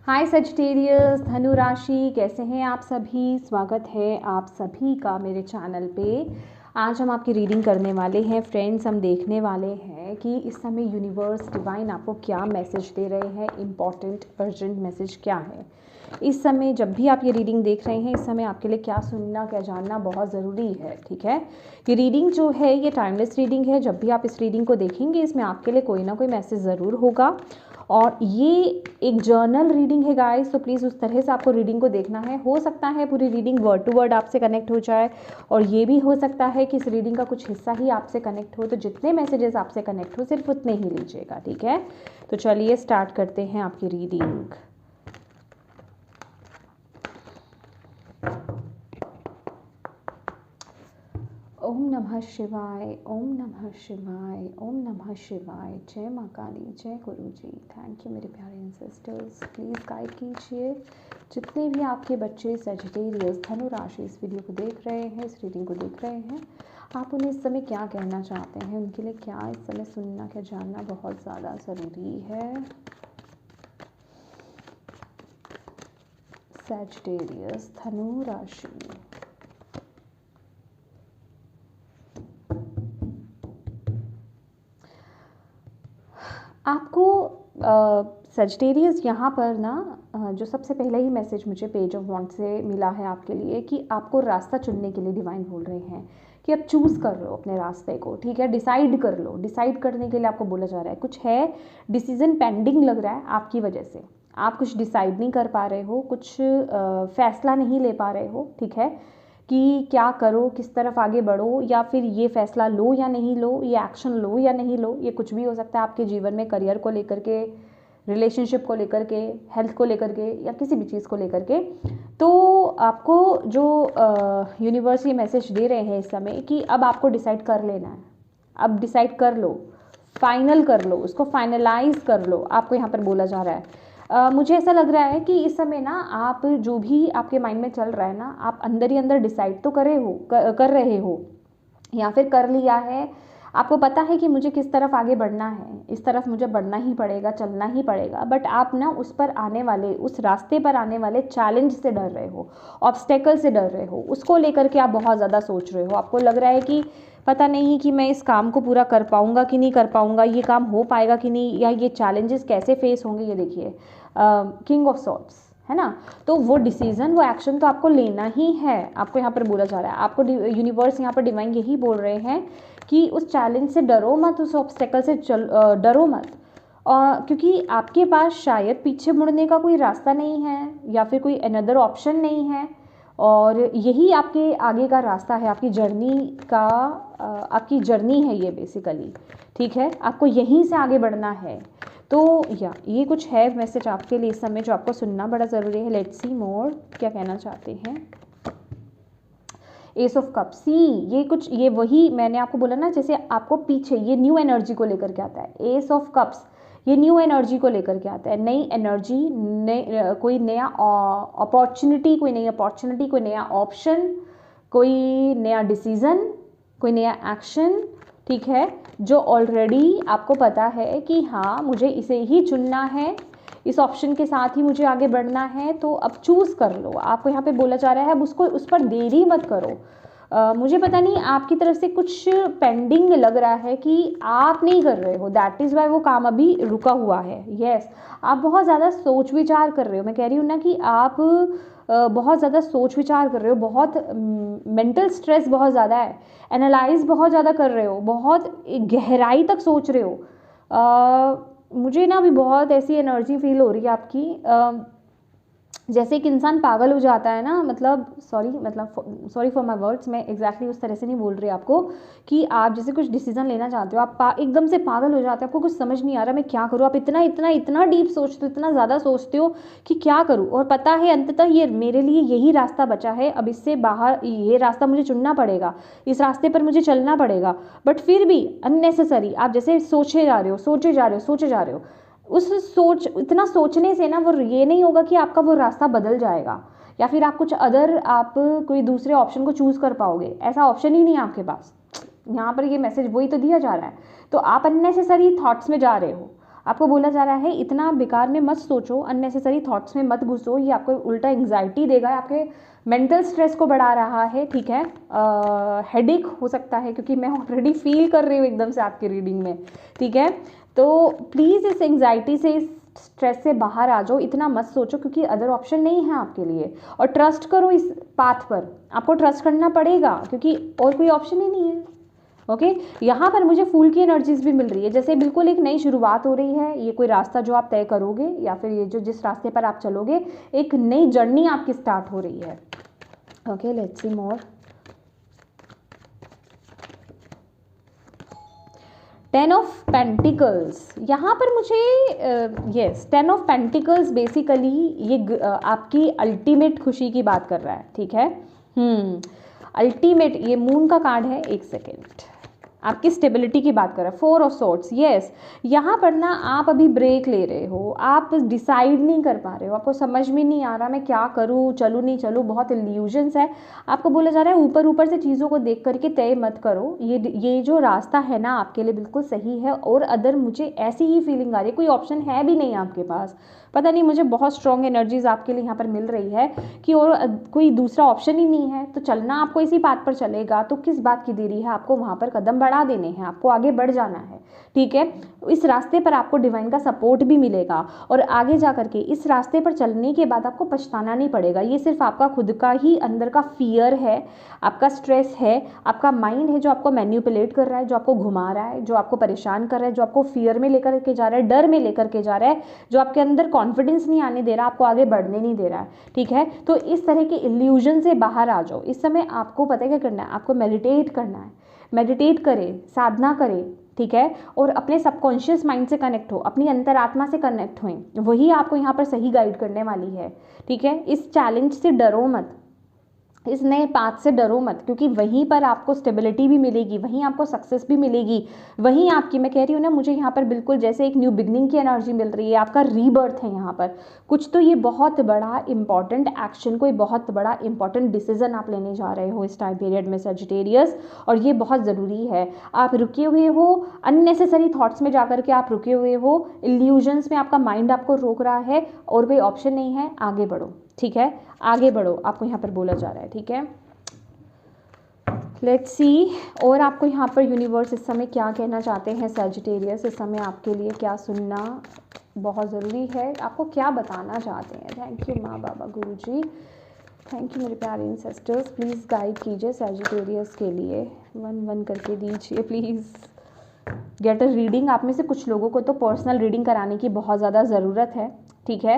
हाय Sagittarius, धनु राशि, कैसे हैं आप सभी। स्वागत है आप सभी का मेरे चैनल पे। आज हम आपकी रीडिंग करने वाले हैं फ्रेंड्स। हम देखने वाले हैं कि इस समय यूनिवर्स डिवाइन आपको क्या मैसेज दे रहे हैं। इम्पॉर्टेंट अर्जेंट मैसेज क्या है इस समय। जब भी आप ये रीडिंग देख रहे हैं, इस समय आपके लिए क्या सुनना क्या जानना बहुत ज़रूरी है। ठीक है, ये रीडिंग जो है ये टाइमलेस रीडिंग है। जब भी आप इस रीडिंग को देखेंगे, इसमें आपके लिए कोई ना कोई मैसेज ज़रूर होगा। और ये एक जर्नल रीडिंग है गाइस, तो प्लीज़ उस तरह से आपको रीडिंग को देखना है। हो सकता है पूरी रीडिंग वर्ड टू वर्ड आपसे कनेक्ट हो जाए, और ये भी हो सकता है कि इस रीडिंग का कुछ हिस्सा ही आपसे कनेक्ट हो। तो जितने मैसेजेस आपसे कनेक्ट हो सिर्फ उतने ही लीजिएगा, ठीक है। तो चलिए स्टार्ट करते हैं आपकी रीडिंग। ओम नमः शिवाय, ओम नमः शिवाय, ओम नमः शिवाय। जय माँ काली, जय गुरु जी। थैंक यू मेरे प्यारे एंसेस्टर्स। प्लीज़ गाइड कीजिए जितने भी आपके बच्चे सजिटेरियस धनु राशि इस वीडियो को देख रहे हैं, इस रीडिंग को देख रहे हैं, आप उन्हें इस समय क्या कहना चाहते हैं। उनके लिए क्या इस समय सुनना क्या जानना बहुत ज़्यादा ज़रूरी है। सजिटेरियस धनु राशि, आपको सजिटेरियस यहाँ पर ना जो सबसे पहले ही मैसेज मुझे पेज ऑफ वॉन्ड से मिला है आपके लिए, कि आपको रास्ता चुनने के लिए डिवाइन बोल रहे हैं कि अब चूज़ कर लो अपने रास्ते को। ठीक है, डिसाइड कर लो। डिसाइड करने के लिए आपको बोला जा रहा है। कुछ है डिसीजन पेंडिंग लग रहा है आपकी वजह से। आप कुछ डिसाइड नहीं कर पा रहे हो, कुछ फैसला नहीं ले पा रहे हो। ठीक है, कि क्या करो, किस तरफ आगे बढ़ो, या फिर ये फैसला लो या नहीं लो, ये एक्शन लो या नहीं लो। ये कुछ भी हो सकता है आपके जीवन में, करियर को लेकर के, रिलेशनशिप को लेकर के, हेल्थ को लेकर के, या किसी भी चीज़ को लेकर के। तो आपको जो यूनिवर्स ये मैसेज दे रहे हैं इस समय कि अब आपको डिसाइड कर लेना है। अब डिसाइड कर लो, फाइनल कर लो, उसको फाइनलाइज कर लो, आपको यहाँ पर बोला जा रहा है। मुझे ऐसा लग रहा है कि इस समय ना आप जो भी आपके माइंड में चल रहा है ना, आप अंदर ही अंदर डिसाइड तो कर रहे हो, या फिर कर लिया है। आपको पता है कि मुझे किस तरफ आगे बढ़ना है, इस तरफ मुझे बढ़ना ही पड़ेगा, चलना ही पड़ेगा। बट आप ना उस पर आने वाले, उस रास्ते पर आने वाले चैलेंज से डर रहे हो, ऑब्स्टेकल से डर रहे हो। उसको लेकर के आप बहुत ज़्यादा सोच रहे हो। आपको लग रहा है कि पता नहीं कि मैं इस काम को पूरा कर पाऊँगा कि नहीं कर पाऊँगा, ये काम हो पाएगा कि नहीं, या ये चैलेंजेस कैसे फेस होंगे। ये देखिए किंग ऑफ सॉर्ड्स है ना। तो वो डिसीज़न, वो एक्शन तो आपको लेना ही है। आपको यहाँ पर बोला जा रहा है, आपको यूनिवर्स यहाँ पर डिवाइन यही बोल रहे हैं कि उस चैलेंज से डरो मत, उस ऑब्स्टेकल से डरो मत। क्योंकि आपके पास शायद पीछे मुड़ने का कोई रास्ता नहीं है, या फिर कोई अनदर ऑप्शन नहीं है। और यही आपके आगे का रास्ता है, आपकी जर्नी का, आपकी जर्नी है ये बेसिकली। ठीक है, आपको यहीं से आगे बढ़ना है। तो ये कुछ है मैसेज आपके लिए इस समय जो आपको सुनना बड़ा ज़रूरी है। लेट्स सी मोर, क्या कहना चाहते हैं। एस ऑफ कप, सी ये कुछ, ये वही मैंने आपको बोला ना, जैसे आपको पीछे ये न्यू एनर्जी को लेकर के आता है। एस ऑफ कप्स ये न्यू एनर्जी को लेकर के आता है। नई एनर्जी, कोई नया अपॉर्चुनिटी, कोई नई अपॉर्चुनिटी, कोई नया ऑप्शन, कोई नया डिसीज़न, कोई नया एक्शन। ठीक है, जो ऑलरेडी आपको पता है कि हाँ मुझे इसे ही चुनना है, इस ऑप्शन के साथ ही मुझे आगे बढ़ना है। तो अब चूज़ कर लो। आपको यहाँ पे बोला जा रहा है अब उसको, उस पर देरी मत करो। मुझे पता नहीं आपकी तरफ से कुछ पेंडिंग लग रहा है कि आप नहीं कर रहे हो, दैट इज़ वाई वो काम अभी रुका हुआ है। यस, आप बहुत ज़्यादा सोच विचार कर रहे हो। मैं कह रही हूँ ना कि आप बहुत ज़्यादा सोच विचार कर रहे हो, बहुत मेंटल स्ट्रेस बहुत ज़्यादा है, एनालाइज बहुत ज़्यादा कर रहे हो, बहुत गहराई तक सोच रहे हो। मुझे ना अभी बहुत ऐसी एनर्जी फील हो रही है आपकी, जैसे एक इंसान पागल हो जाता है ना, मतलब सॉरी फॉर माय वर्ड्स, मैं एग्जैक्टली उस तरह से नहीं बोल रही आपको, कि आप जैसे कुछ डिसीजन लेना चाहते हो, आप एकदम से पागल हो जाते हो, आपको कुछ समझ नहीं आ रहा मैं क्या करूँ। आप इतना इतना इतना डीप सोचते हो, इतना ज़्यादा सोचते हो कि क्या करूँ, और पता है अंततः ये मेरे लिए यही रास्ता बचा है, अब इससे बाहर ये रास्ता मुझे चुनना पड़ेगा, इस रास्ते पर मुझे चलना पड़ेगा। बट फिर भी अननेसेसरी आप जैसे सोचे जा रहे हो, सोचे जा रहे हो, सोचे जा रहे हो। उस सोच, इतना सोचने से ना वो ये नहीं होगा कि आपका वो रास्ता बदल जाएगा, या फिर आप कुछ अदर, आप कोई दूसरे ऑप्शन को चूज़ कर पाओगे। ऐसा ऑप्शन ही नहीं है आपके पास। यहाँ पर ये मैसेज वही तो दिया जा रहा है। तो आप अननेसेसरी थॉट्स में जा रहे हो, आपको बोला जा रहा है इतना बेकार में मत सोचो, अननेसेसरी थॉट्स में मत घुसो, ये आपको उल्टा एंग्जाइटी देगा, आपके मेंटल स्ट्रेस को बढ़ा रहा है, ठीक है। हेडेक हो सकता है, क्योंकि मैं ऑलरेडी फील कर रही हूँ एकदम से आपकी रीडिंग में, ठीक है। तो प्लीज़ इस एंग्जाइटी से, इस स्ट्रेस से बाहर आ जाओ, इतना मत सोचो, क्योंकि अदर ऑप्शन नहीं है आपके लिए। और ट्रस्ट करो इस पाथ पर, आपको ट्रस्ट करना पड़ेगा, क्योंकि और कोई ऑप्शन ही नहीं है। ओके, यहाँ पर मुझे फूल की एनर्जीज भी मिल रही है, जैसे बिल्कुल एक नई शुरुआत हो रही है। ये कोई रास्ता जो आप तय करोगे, या फिर ये जो जिस रास्ते पर आप चलोगे, एक नई जर्नी आपकी स्टार्ट हो रही है। Okay, let's see more. 10 of pentacles, यहाँ पर मुझे यस 10 ऑफ पेंटिकल्स बेसिकली ये आपकी अल्टीमेट खुशी की बात कर रहा है, ठीक है। अल्टीमेट, ये मून का कार्ड है, एक सेकेंड, आपकी स्टेबिलिटी की बात कर रहा है। 4 ऑफ सोर्ड्स, यस, यहाँ पर ना आप अभी ब्रेक ले रहे हो, आप डिसाइड नहीं कर पा रहे हो, आपको समझ में नहीं आ रहा मैं क्या करूँ, चलूँ नहीं चलूँ, बहुत इल्यूजन्स है। आपको बोला जा रहा है ऊपर ऊपर से चीज़ों को देख करके तय मत करो, ये जो रास्ता है ना आपके लिए बिल्कुल सही है। और अदर मुझे ऐसी ही फीलिंग आ रही है, कोई ऑप्शन है भी नहीं आपके पास, पता नहीं, मुझे बहुत स्ट्रॉन्ग एनर्जीज आपके लिए यहाँ पर मिल रही है कि और कोई दूसरा ऑप्शन ही नहीं है, तो चलना आपको इसी बात पर चलेगा। तो किस बात की देरी है, आपको वहाँ पर कदम बढ़ा देने हैं, आपको आगे बढ़ जाना है, ठीक है। इस रास्ते पर आपको डिवाइन का सपोर्ट भी मिलेगा, और आगे जा करके इस रास्ते पर चलने के बाद आपको पछताना नहीं पड़ेगा। ये सिर्फ आपका खुद का ही अंदर का फियर है, आपका स्ट्रेस है, आपका माइंड है जो आपको मैन्युपुलेट कर रहा है, जो आपको घुमा रहा है, जो आपको परेशान कर रहा है, जो आपको फियर में लेकर के जा रहा है, डर में लेकर के जा रहा है, जो आपके अंदर कॉन्फिडेंस नहीं आने दे रहा, आपको आगे बढ़ने नहीं दे रहा है, ठीक है। तो इस तरह के इल्यूजन से बाहर आ जाओ। इस समय आपको पता है क्या करना है, आपको मेडिटेट करना है। मेडिटेट करें, साधना करें, ठीक है, और अपने सबकॉन्शियस माइंड से कनेक्ट हो, अपनी अंतरात्मा से कनेक्ट हों, वही आपको यहाँ पर सही गाइड करने वाली है, ठीक है। इस चैलेंज से डरो मत, इस नए पाथ से डरो मत, क्योंकि वहीं पर आपको स्टेबिलिटी भी मिलेगी, वहीं आपको सक्सेस भी मिलेगी, वहीं आपकी, मैं कह रही हूँ ना, मुझे यहाँ पर बिल्कुल जैसे एक न्यू बिगनिंग की एनर्जी मिल रही है, आपका रीबर्थ है यहाँ पर। कुछ तो ये बहुत बड़ा इंपॉर्टेंट एक्शन, कोई बहुत बड़ा इंपॉर्टेंट डिसीजन आप लेने जा रहे हो इस टाइम पीरियड में सजिटेरियस, और ये बहुत ज़रूरी है। आप रुके हुए हो अननेसेसरी थॉट्स में जा करके, आप रुके हुए हो इल्यूजन्स में, आपका माइंड आपको रोक रहा है, और कोई ऑप्शन नहीं है, आगे बढ़ो, ठीक है, आगे बढ़ो, आपको यहाँ पर बोला जा रहा है, ठीक है। लेट्स सी, और आपको यहाँ पर यूनिवर्स इस समय क्या कहना चाहते हैं सैजिटेरियस, इस समय आपके लिए क्या सुनना बहुत ज़रूरी है, आपको क्या बताना चाहते हैं। थैंक यू माँ बाबा गुरुजी, थैंक यू मेरे प्यारे इंसेस्टर्स, प्लीज़ गाइड कीजिए सैजिटेरियस के लिए, 1-1 करके दीजिए प्लीज़। गेट अ रीडिंग, आप में से कुछ लोगों को तो पर्सनल रीडिंग कराने की बहुत ज़्यादा ज़रूरत है, ठीक है।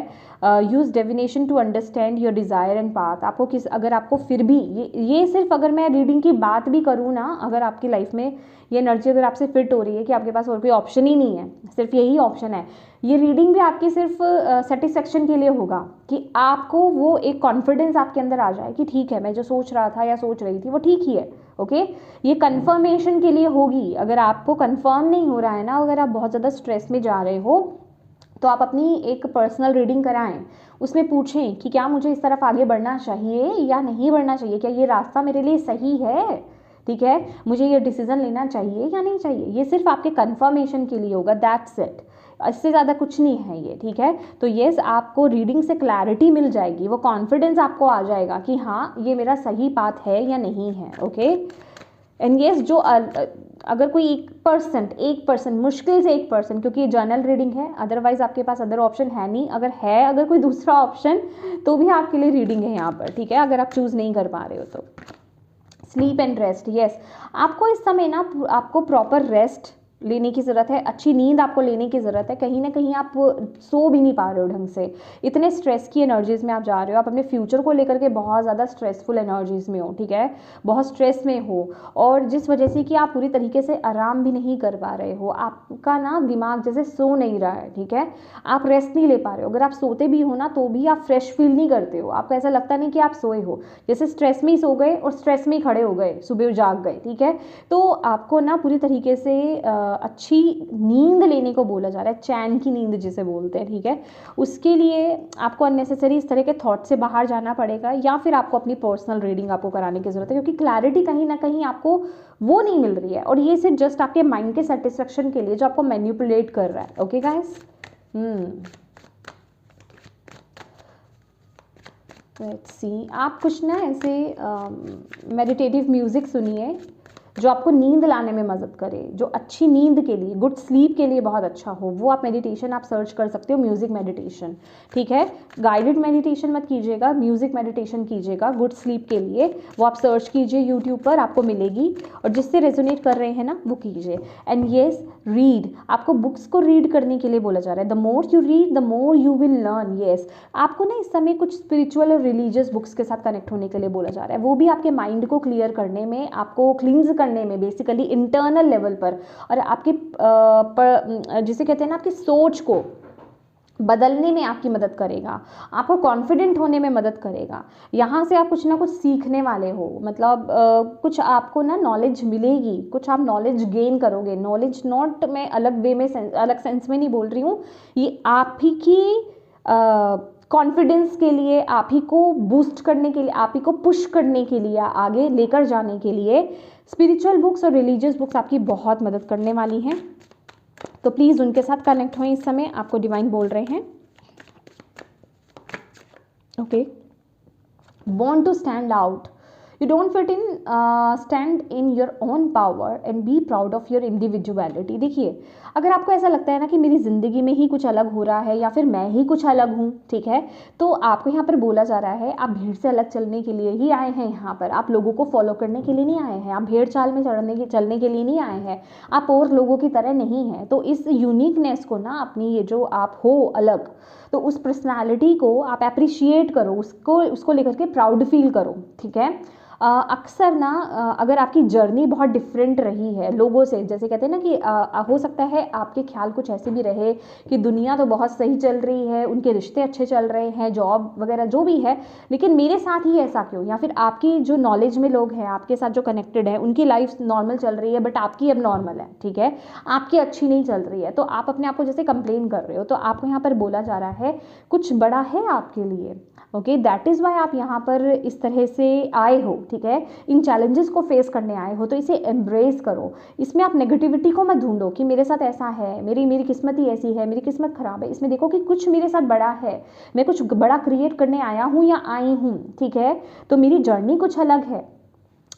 Use divination to understand your desire and path. आपको अगर आपको फिर भी ये सिर्फ अगर मैं रीडिंग की बात भी करूँ ना, अगर आपकी लाइफ में ये एनर्जी अगर आपसे फिट हो रही है कि आपके पास और कोई ऑप्शन ही नहीं है, सिर्फ यही ऑप्शन है, ये रीडिंग भी आपकी सिर्फ सेटिस्फेक्शन के लिए होगा, कि आपको वो एक कॉन्फिडेंस आपके अंदर आ जाए कि ठीक है, मैं जो सोच रहा था या सोच रही थी वो ठीक ही है, ओके। ये कंफर्मेशन के लिए होगी। अगर आपको कंफर्म नहीं हो रहा है ना, अगर आप बहुत ज़्यादा स्ट्रेस में जा रहे हो, तो आप अपनी एक पर्सनल रीडिंग कराएं, उसमें पूछें कि क्या मुझे इस तरफ आगे बढ़ना चाहिए या नहीं बढ़ना चाहिए, क्या ये रास्ता मेरे लिए सही है, ठीक है, मुझे ये डिसीजन लेना चाहिए या नहीं चाहिए। ये सिर्फ आपके कंफर्मेशन के लिए होगा, दैट्स इट, इससे ज़्यादा कुछ नहीं है ये, ठीक है। तो येस, आपको रीडिंग से क्लैरिटी मिल जाएगी, वो कॉन्फिडेंस आपको आ जाएगा कि हाँ ये मेरा सही पाथ है या नहीं है, ओके। एंड येस, जो अगर कोई 1% मुश्किल से 1%, क्योंकि ये जर्नल रीडिंग है, अदरवाइज आपके पास अदर ऑप्शन है नहीं, अगर कोई दूसरा ऑप्शन तो भी आपके लिए रीडिंग है यहाँ पर, ठीक है, अगर आप चूज़ नहीं कर पा रहे हो तो। स्लीप एंड रेस्ट, येस, आपको इस समय ना आपको प्रॉपर रेस्ट लेने की ज़रूरत है, अच्छी नींद आपको लेने की ज़रूरत है। कहीं ना कहीं आप सो भी नहीं पा रहे हो ढंग से, इतने स्ट्रेस की एनर्जीज़ में आप जा रहे हो, आप अपने फ्यूचर को लेकर के बहुत ज़्यादा स्ट्रेसफुल एनर्जीज़ में हो, ठीक है, बहुत स्ट्रेस में हो, और जिस वजह से कि आप पूरी तरीके से आराम भी नहीं कर पा रहे हो, आपका ना दिमाग जैसे सो नहीं रहा है, ठीक है, आप रेस्ट नहीं ले पा रहे हो। अगर आप सोते भी हो ना तो भी आप फ्रेश फील नहीं करते हो, आपको ऐसा लगता नहीं कि आप सोए हो, जैसे स्ट्रेस में ही सो गए और स्ट्रेस में ही खड़े हो गए, सुबह जाग गए, ठीक है। तो आपको ना पूरी तरीके से अच्छी नींद लेने को बोला जा रहा है, चैन की नींद जिसे बोलते हैं, ठीक है। उसके लिए आपको अननेसेसरी इस तरह के थॉट से बाहर जाना पड़ेगा, या फिर आपको अपनी पर्सनल रीडिंग आपको कराने की ज़रूरत है, क्योंकि क्लैरिटी कहीं ना कहीं आपको वो नहीं मिल रही है, और ये सिर्फ जस्ट आपके माइंड के सेटिस्फेक्शन के लिए जो आपको मैनिपुलेट कर रहा है। ओके गाइस, लेट्स सी, आप कुछ ना ऐसे मेडिटेटिव म्यूज़िक सुनिए जो आपको नींद लाने में मदद करे, जो अच्छी नींद के लिए, गुड स्लीप के लिए बहुत अच्छा हो। वो आप मेडिटेशन आप सर्च कर सकते हो, म्यूज़िक मेडिटेशन, ठीक है। गाइडेड मेडिटेशन मत कीजिएगा, म्यूज़िक मेडिटेशन कीजिएगा गुड स्लीप के लिए। वो आप सर्च कीजिए यूट्यूब पर, आपको मिलेगी, और जिससे रेजोनेट कर रहे हैं ना वो कीजिए। एंड येस, रीड, आपको बुक्स को रीड करने के लिए बोला जा रहा है। The more you read the more you will learn. Yes, आपको ना इस समय कुछ स्पिरिचुअल और रिलीजियस बुक्स के साथ कनेक्ट होने के लिए बोला जा रहा है। वो भी आपके माइंड को क्लियर करने में, आपको क्लींज करने में, बेसिकली इंटरनल लेवल पर, और आपके जिसे कहते हैं ना, आपकी सोच को बदलने में आपकी मदद करेगा, आपको कॉन्फिडेंट होने में मदद करेगा। यहाँ से आप कुछ ना कुछ सीखने वाले हो, मतलब कुछ आपको ना नॉलेज मिलेगी, कुछ आप नॉलेज गेन करोगे। नॉलेज नॉट, मैं अलग वे में अलग सेंस में नहीं बोल रही हूँ, ये आप ही की कॉन्फिडेंस के लिए, आप ही को बूस्ट करने के लिए, आप ही को पुश करने के लिए, आगे लेकर जाने के लिए स्पिरिचुअल बुक्स और रिलीजियस बुक्स आपकी बहुत मदद करने वाली हैं। तो प्लीज़ उनके साथ कनेक्ट हों, इस समय आपको डिवाइन बोल रहे हैं। Okay, born to stand out, you don't fit in, stand in your own power and be proud of your individuality। देखिए, अगर आपको ऐसा लगता है ना कि मेरी ज़िंदगी में ही कुछ अलग हो रहा है, या फिर मैं ही कुछ अलग हूँ, ठीक है, तो आपको यहाँ पर बोला जा रहा है आप भीड़ से अलग चलने के लिए ही आए हैं। यहाँ पर आप लोगों को फॉलो करने के लिए नहीं आए हैं, आप भेड़ चाल में चलने के लिए नहीं आए हैं, आप और लोगों की तरह नहीं हैं। तो इस यूनिकनेस को ना, अपनी ये जो आप हो अलग, तो उस पर्सनालिटी को आप अप्रिशिएट करो, उसको लेकर के प्राउड फील करो, ठीक है। अक्सर ना अगर आपकी जर्नी बहुत डिफरेंट रही है लोगों से, जैसे कहते हैं ना कि हो सकता है आपके ख्याल कुछ ऐसे भी रहे कि दुनिया तो बहुत सही चल रही है, उनके रिश्ते अच्छे चल रहे हैं, जॉब वगैरह जो भी है, लेकिन मेरे साथ ही ऐसा क्यों। या फिर आपकी जो नॉलेज में लोग हैं, आपके साथ जो कनेक्टेड है, उनकी लाइफ नॉर्मल चल रही है बट आपकी अब नॉर्मल है, ठीक है, आपकी अच्छी नहीं चल रही है, तो आप अपने आप को जैसे कंप्लेन कर रहे हो। तो आपको यहाँ पर बोला जा रहा है कुछ बड़ा है आपके लिए। ओके, दैट इज़ वाई आप यहाँ पर इस तरह से आए हो, ठीक है, इन चैलेंजेस को फेस करने आए हो, तो इसे एम्ब्रेस करो। इसमें आप नेगेटिविटी को मत ढूंढो कि मेरे साथ ऐसा है, मेरी किस्मत ही ऐसी है, मेरी किस्मत खराब है। इसमें देखो कि कुछ मेरे साथ बड़ा है, मैं कुछ बड़ा क्रिएट करने आया हूँ या आई हूँ, ठीक है, तो मेरी जर्नी कुछ अलग है,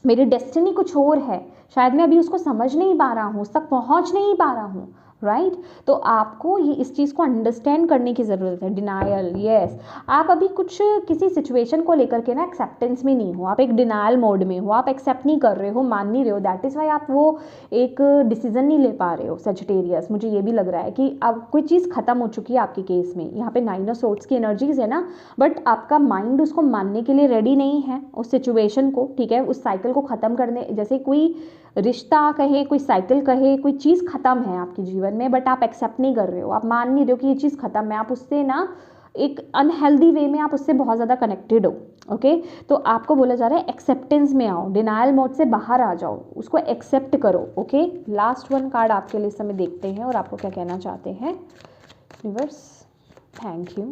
मेरी डेस्टिनी कुछ और है, शायद मैं अभी उसको समझ नहीं पा रहा हूँ, उस तक पहुँच नहीं पा रहा हूँ, राइट। तो आपको ये इस चीज़ को अंडरस्टैंड करने की ज़रूरत है। डिनायल, यस, आप अभी कुछ किसी सिचुएशन को लेकर के ना एक्सेप्टेंस में नहीं हो, आप एक डिनायल मोड में हो, आप एक्सेप्ट नहीं कर रहे हो, मान नहीं रहे हो, दैट इज़ वाई आप वो एक डिसीजन नहीं ले पा रहे हो। सजिटेरियस, मुझे ये भी लग रहा है कि अब कोई चीज़ ख़त्म हो चुकी है आपके केस में, यहाँ पे 9 ऑफ सोर्ड्स की एनर्जीज है ना, बट आपका माइंड उसको मानने के लिए रेडी नहीं है, उस सिचुएशन को, ठीक है, उस साइकिल को ख़त्म करने, जैसे कोई रिश्ता कहे, कोई साइकिल कहे, कोई चीज़ ख़त्म है आपके जीवन में, बट आप एक्सेप्ट नहीं कर रहे हो, आप मान नहीं रहे हो कि ये चीज़ ख़त्म है, आप उससे ना एक अनहेल्दी वे में आप उससे बहुत ज़्यादा कनेक्टेड हो। ओके, तो आपको बोला जा रहा है एक्सेप्टेंस में आओ, डिनायल मोड से बाहर आ जाओ, उसको एक्सेप्ट करो। ओके, लास्ट वन कार्ड आपके लिए इस समय देखते हैं और आपको क्या कहना चाहते हैं universe. Thank you.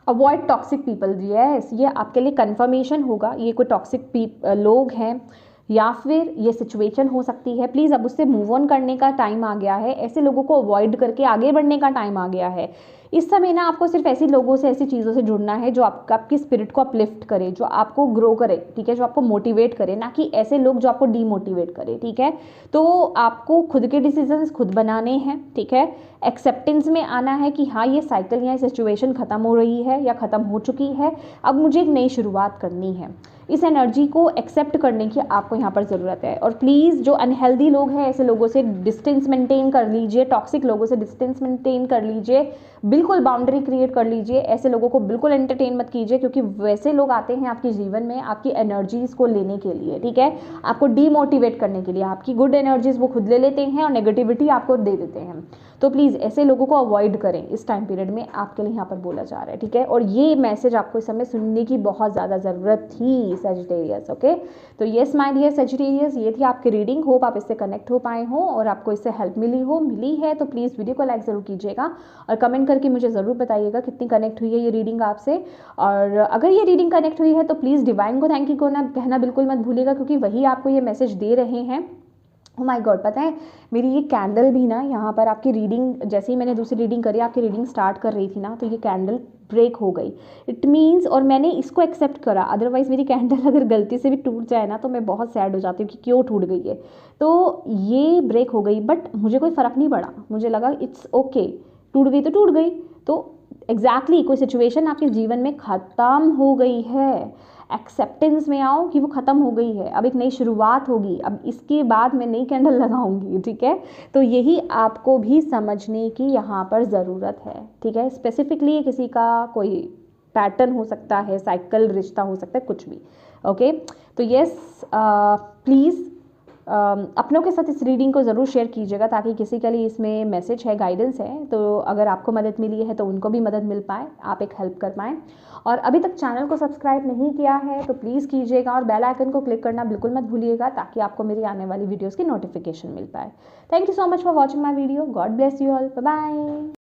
Avoid toxic people, yes, ये आपके लिए कंफर्मेशन होगा, ये कोई टॉक्सिक लोग हैं या फिर ये सिचुएशन हो सकती है। प्लीज़ अब उससे मूव ऑन करने का टाइम आ गया है, ऐसे लोगों को अवॉइड करके आगे बढ़ने का टाइम आ गया है। इस समय ना आपको सिर्फ ऐसी लोगों से, ऐसी चीज़ों से जुड़ना है जो आपकी स्पिरिट को अपलिफ्ट करे, जो आपको ग्रो करे, ठीक है, जो आपको मोटिवेट करे, ना कि ऐसे लोग जो आपको डीमोटिवेट करे, ठीक है। तो आपको खुद के डिसीजंस खुद बनाने हैं, ठीक है, एक्सेप्टेंस में आना है कि हाँ ये साइकिल या सिचुएशन ख़त्म हो रही है या ख़त्म हो चुकी है, अब मुझे एक नई शुरुआत करनी है। इस एनर्जी को एक्सेप्ट करने की आपको यहाँ पर ज़रूरत है। और प्लीज़ जो अनहेल्दी लोग हैं, ऐसे लोगों से डिस्टेंस मेंटेन कर लीजिए, टॉक्सिक लोगों से डिस्टेंस मेंटेन कर लीजिए, बिल्कुल बाउंड्री क्रिएट कर लीजिए। ऐसे लोगों को बिल्कुल एंटरटेन मत कीजिए, क्योंकि वैसे लोग आते हैं आपके जीवन में आपकी एनर्जीज़ को लेने के लिए, ठीक है, आपको डीमोटिवेट करने के लिए। आपकी गुड एनर्जीज़ वो खुद ले लेते हैं और नेगेटिविटी आपको दे देते हैं। तो प्लीज़ ऐसे लोगों को अवॉइड करें इस टाइम पीरियड में, आपके लिए यहाँ पर बोला जा रहा है, ठीक है। और ये मैसेज आपको इस समय सुनने की बहुत ज़्यादा ज़रूरत थी, सेजिटेरियस। ओके, तो येस माय डियर सेजिटेरियस, ये थी आपकी रीडिंग। होप आप इससे कनेक्ट हो पाए हो और आपको इससे हेल्प मिली है तो प्लीज़ वीडियो को लाइक ज़रूर कीजिएगा और कमेंट करके मुझे ज़रूर बताइएगा कितनी कनेक्ट हुई है ये रीडिंग आपसे। और अगर ये रीडिंग कनेक्ट हुई है तो प्लीज़ डिवाइन को थैंक यू कहना बिल्कुल मत भूलिएगा, क्योंकि वही आपको ये मैसेज दे रहे हैं। ओ माय गॉड, पता है मेरी ये कैंडल भी ना यहाँ पर आपकी रीडिंग, जैसे ही मैंने दूसरी रीडिंग करी, आपकी रीडिंग स्टार्ट कर रही थी ना, तो ये कैंडल ब्रेक हो गई। इट मीन्स, और मैंने इसको एक्सेप्ट करा, अदरवाइज़ मेरी कैंडल अगर गलती से भी टूट जाए ना तो मैं बहुत सैड हो जाती हूँ कि क्यों टूट गई है। तो ये ब्रेक हो गई, बट मुझे कोई फ़र्क नहीं पड़ा, मुझे लगा इट्स ओके, टूट गई तो टूट गई। तो एग्जैक्टली कोई सिचुएशन आपके जीवन में ख़त्म हो गई है, एक्सेप्टेंस में आओ कि वो ख़त्म हो गई है, अब एक नई शुरुआत होगी, अब इसके बाद मैं नई कैंडल लगाऊंगी। ठीक है, तो यही आपको भी समझने की यहाँ पर ज़रूरत है। ठीक है, स्पेसिफिकली किसी का कोई पैटर्न हो सकता है, साइकिल, रिश्ता हो सकता है, कुछ भी। ओके, तो यस, प्लीज़ अपनों के साथ इस रीडिंग को ज़रूर शेयर कीजिएगा ताकि किसी के लिए इसमें मैसेज है, गाइडेंस है, तो अगर आपको मदद मिली है तो उनको भी मदद मिल पाए, आप एक हेल्प कर पाएँ। और अभी तक चैनल को सब्सक्राइब नहीं किया है तो प्लीज़ कीजिएगा और बेल आइकन को क्लिक करना बिल्कुल मत भूलिएगा ताकि आपको मेरी आने वाली वीडियोज़ की नोटिफिकेशन मिल पाए। Thank you so much for watching my video. God bless you all, bye bye.